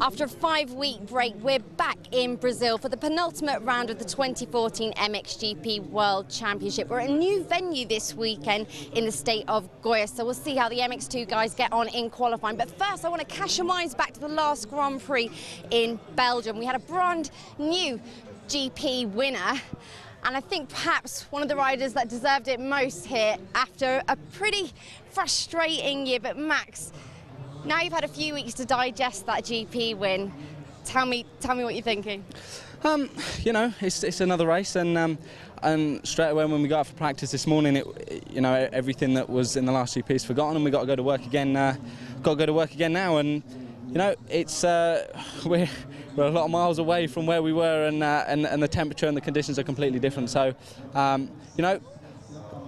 After a 5-week break, we're back in Brazil for the penultimate round of the 2014 MXGP World Championship. We're at a new venue this weekend in the state of Goias, so we'll see how the MX2 guys get on in qualifying. But first, I want to cast your minds back to the last Grand Prix in Belgium. We had a brand new GP winner, and I think perhaps one of the riders that deserved it most here after a pretty frustrating year. But Max, now you've had a few weeks to digest that GP win. Tell me what you're thinking. You know, it's another race, and straight away when we got out for practice this morning, you know, everything that was in the last GP is forgotten, and we got to go to work again. Got to go to work again now, and you know, it's we're a lot of miles away from where we were, and the temperature and the conditions are completely different. So, you know,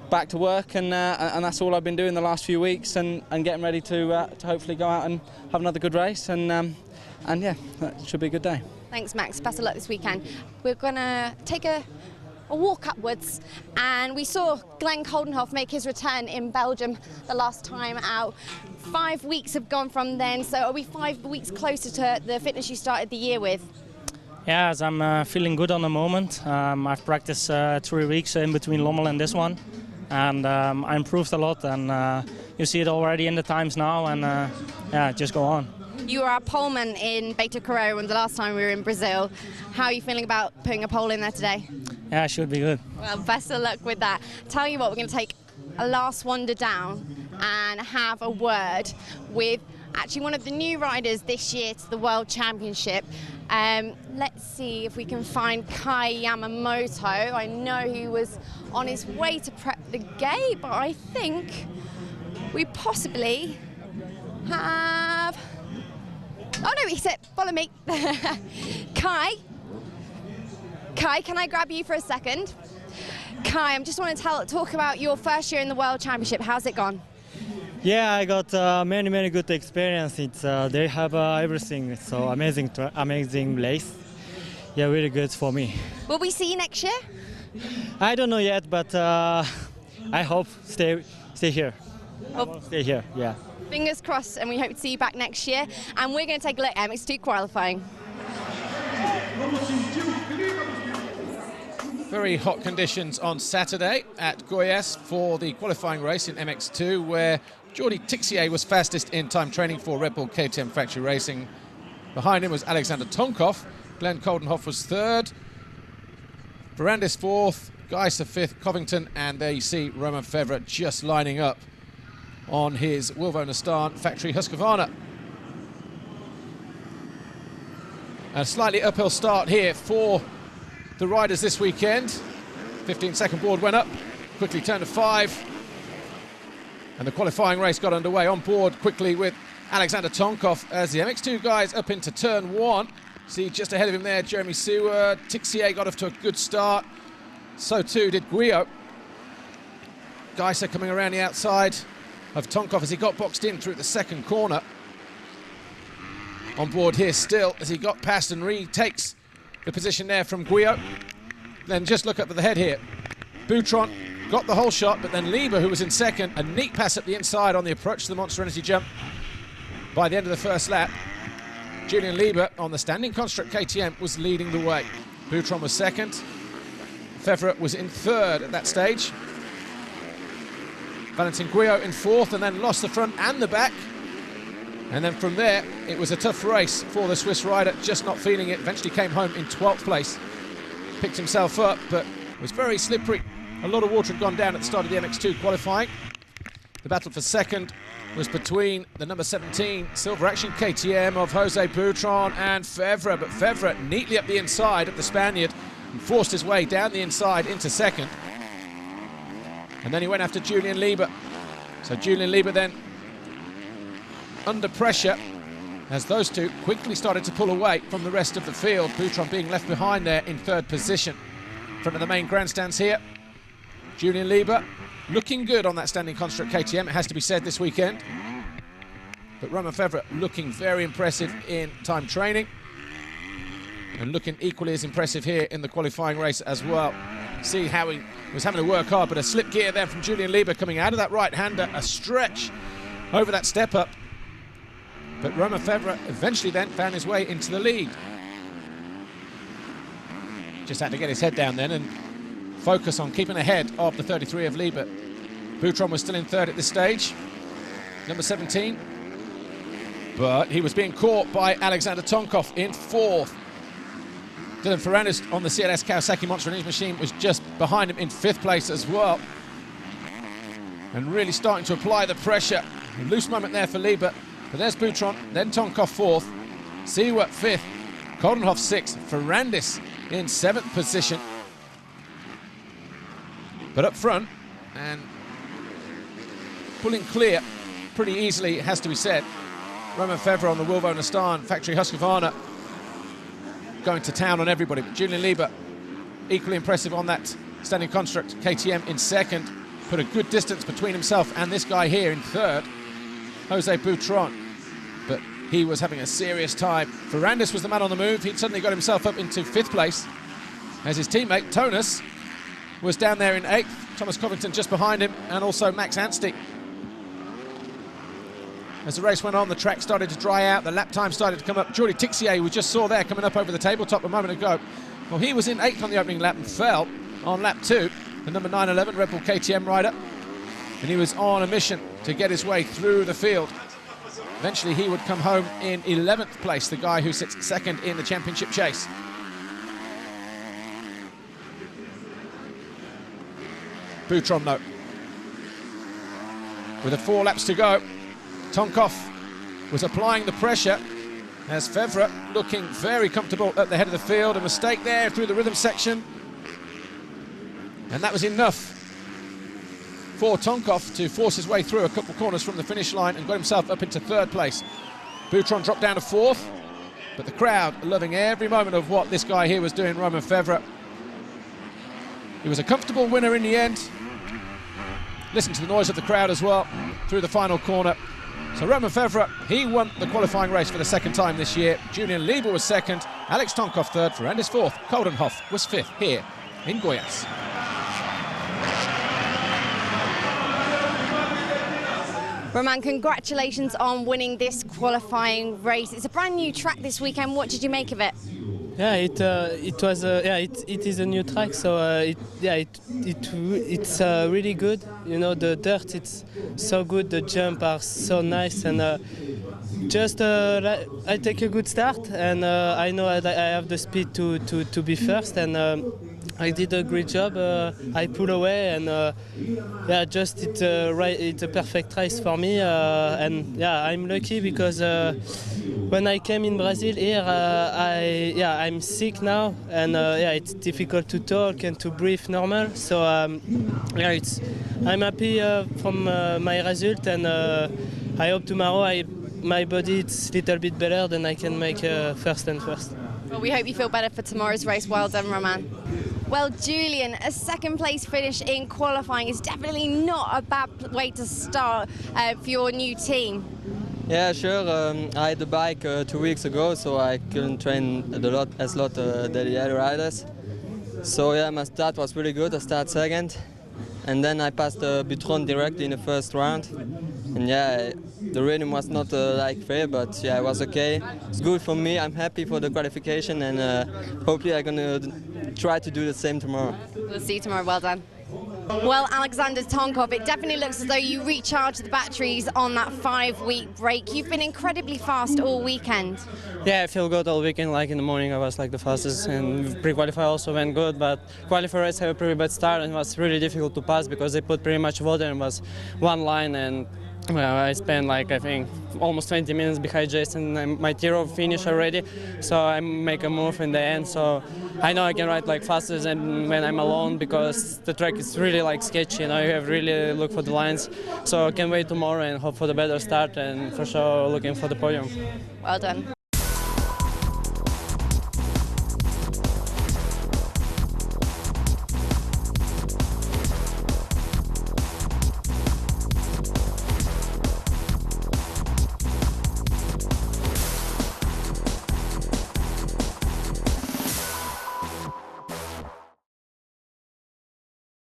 back to work, and that's all I've been doing the last few weeks, and getting ready to hopefully go out and have another good race, and yeah, that should be a good day. Thanks, Max. Best of luck this weekend. We're gonna take a walk upwards, and we saw Glenn Coldenhoff make his return in Belgium the last time out. 5 weeks have gone from then, so are we 5 weeks closer to the fitness you started the year with? Yes, I'm feeling good on the moment. I've practiced 3 weeks in between Lommel and this one, and I improved a lot, and you see it already in the times now, and yeah, just go on. You were our poleman in Beta Carrera the last time we were in Brazil. How are you feeling about putting a pole in there today? Yeah, it should be good. Well, best of luck with that. Tell you what, we're going to take a last wander down and have a word with actually one of the new riders this year to the World Championship. Let's see if we can find Kai Yamamoto. I know he was on his way to prep the gate, but I think we possibly have... Oh no, he said, follow me. Kai, can I grab you for a second? Kai, I just want to talk about your first year in the World Championship. How's it gone? Yeah, I got many good experience. They have everything. So amazing race. Yeah, really good for me. Will we see you next year? I don't know yet, but I hope stay here. Stay here. Yeah. Fingers crossed, and we hope to see you back next year. And we're going to take a look at MX2 qualifying. Very hot conditions on Saturday at Goias for the qualifying race in MX2, where Jordi Tixier was fastest in time training for Red Bull KTM Factory Racing. Behind him was Alexander Tonkov. Glenn Coldenhoff was third. Ferrandis fourth. Goias fifth. Covington, and there you see Romain Fevre just lining up on his Wilvo Nastan Factory Husqvarna. A slightly uphill start here for the riders this weekend. 15-second board went up, quickly turned to 5, and the qualifying race got underway. On board quickly with Alexander Tonkov as the MX2 guys up into turn 1. See just ahead of him there, Jeremy Sewer. Tixier got off to a good start. So too did Guillot. Geiser coming around the outside of Tonkov as he got boxed in through the second corner. On board here still as he got past and retakes the position there from Guillot. Then just look up at the head here. Boutron got the whole shot, but then Lieber, who was in second, a neat pass up the inside on the approach to the Monster Energy jump. By the end of the first lap, Julian Lieber on the standing construct KTM was leading the way. Boutron was second. Fevre was in third at that stage. Valentin Guillot in fourth, and then lost the front and the back. And then from there, it was a tough race for the Swiss rider, just not feeling it. Eventually came home in 12th place. Picked himself up, but was very slippery. A lot of water had gone down at the start of the MX2 qualifying. The battle for second was between the number 17 Silver Action KTM of Jose Boutron and Fevre, but Fevre neatly up the inside of the Spaniard and forced his way down the inside into second. And then he went after Julian Lieber. So Julian Lieber then under pressure as those two quickly started to pull away from the rest of the field. Boutron being left behind there in third position. In front of the main grandstands here. Julian Lieber looking good on that standing construct KTM, it has to be said, this weekend. But Romain Fevre looking very impressive in time training. And looking equally as impressive here in the qualifying race as well. See how he was having to work hard, but a slip gear there from Julian Lieber coming out of that right-hander, a stretch over that step up. But Romain Febvre eventually then found his way into the lead. Just had to get his head down then and focus on keeping ahead of the 33 of Liebert. Boutron was still in third at this stage, number 17. But he was being caught by Alexander Tonkov in fourth. Dylan Ferrandis on the CLS Kawasaki Monster Energy machine was just behind him in fifth place as well. And really starting to apply the pressure. A loose moment there for Liebert. But there's Boutron, then Tonkov fourth, Seward fifth, Koldenhoff sixth, Ferrandis in seventh position. But up front, and pulling clear pretty easily, it has to be said, Romain Febvre on the Wilvo Nastan factory Husqvarna going to town on everybody. But Julian Liebert equally impressive on that standing construct. KTM in second, put a good distance between himself and this guy here in third, Jose Boutron. But he was having a serious time. Ferrandis was the man on the move. He'd suddenly got himself up into fifth place as his teammate Tonus was down there in eighth. Thomas Covington just behind him, and also Max Anstey. As the race went on, the track started to dry out, the lap time started to come up. Jordi Tixier, we just saw there coming up over the tabletop a moment ago. Well, he was in eighth on the opening lap and fell on lap 2, the number 911 Red Bull KTM rider. And he was on a mission to get his way through the field. Eventually he would come home in 11th place, the guy who sits second in the championship chase. Boutron, though, with 4 laps to go, Tonkov was applying the pressure as Febvre looking very comfortable at the head of the field. A mistake there through the rhythm section, and that was enough for Tonkov to force his way through a couple of corners from the finish line and got himself up into third place. Boutron dropped down to fourth, but the crowd loving every moment of what this guy here was doing, Romain Febvre. He was a comfortable winner in the end. Listen to the noise of the crowd as well through the final corner. So Romain Febvre, he won the qualifying race for the second time this year. Julian Liebert was second, Alex Tonkov third, Ferrandis fourth, Koldenhoff was fifth here in Goias. Romain, congratulations on winning this qualifying race. It's a brand new track this weekend. What did you make of it? Yeah, it is a new track, so it's really good. You know, the dirt, it's so good. The jumps are so nice, and I take a good start, and I know I have the speed to be first, and I did a great job. I pulled away, and it's a perfect race for me, and yeah, I'm lucky because when I came in Brazil here, I'm sick now, and it's difficult to talk and to breathe normal. So I'm happy from my result, and I hope tomorrow my body is a little bit better, then I can make first and first. Well, we hope you feel better for tomorrow's race. Well done, Romain. Well, Julian, a second place finish in qualifying is definitely not a bad way to start for your new team. Yeah, sure. I had the bike 2 weeks ago, so I couldn't train as lot the other riders. So yeah, my start was really good. I started second, and then I passed Boutron directly in the first round. And yeah, the rhythm was not like fair, but yeah, it was okay. It's good for me. I'm happy for the qualification, and hopefully I'm gonna try to do the same tomorrow. We'll see you tomorrow. Well done. Well, Alexander Tonkov, it definitely looks as though you recharged the batteries on that 5-week break. You've been incredibly fast all weekend. Yeah, I feel good all weekend. Like in the morning, I was like the fastest, and pre-qualify also went good. But qualify race had a pretty bad start, and it was really difficult to pass because they put pretty much water and was one line, and well, I spent like I think almost 20 minutes behind Jason, and my Tiro finish already, so I make a move in the end. So I know I can ride like faster than when I'm alone because the track is really like sketchy. You know, you have to really look for the lines. So I can wait tomorrow and hope for the better start, and for sure looking for the podium. Well done.